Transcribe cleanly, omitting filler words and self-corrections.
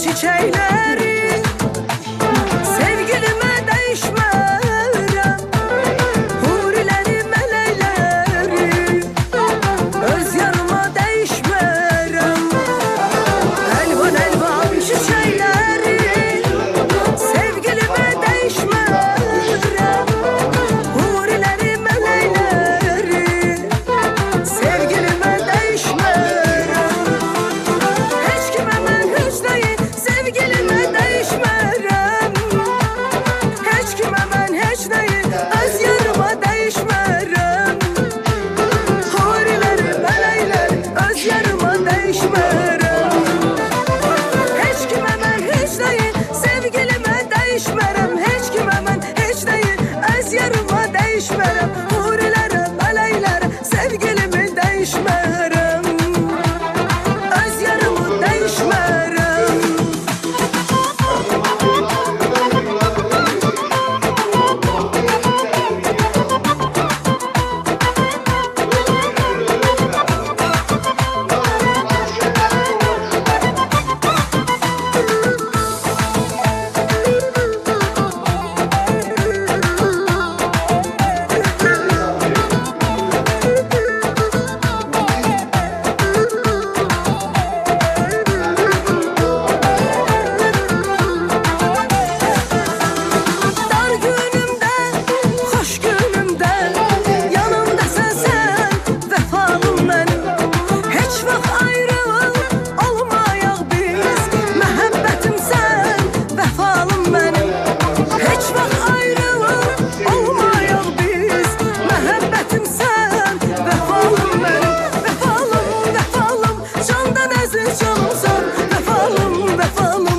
çiçekleri sevgilime değişmem, hurileri melekleri öz yanıma değişmem. Elvan elvan çiçekleri sevgilime değişmem, hurileri melekleri sevgilime değişmem. Hiç kime ben hiç değil sevgilime değişmem, hiç kime ben hiç değil öz yanıma değişmem. Hurileri melekleri öz yanıma değişmem. Hiç kime ben hiç değil sevgilime değişmem, hiç kime ben hiç değil öz yanıma değişmem. Hurileri melekleri sevgilimi değişmem, öz yanımı değişmem. Dar günümde, hoş günümde yanımdasan sen, vefalım benim. Hiç vaxt ayrı olmayaq biz, məhəbbətim sən, vefalım benim. Hiç vaxt ayrı olmayaq biz, məhəbbətim sən, vefalım benim. Vefalım, vefalım, candan əziz canımsan, vefalım, vefalım.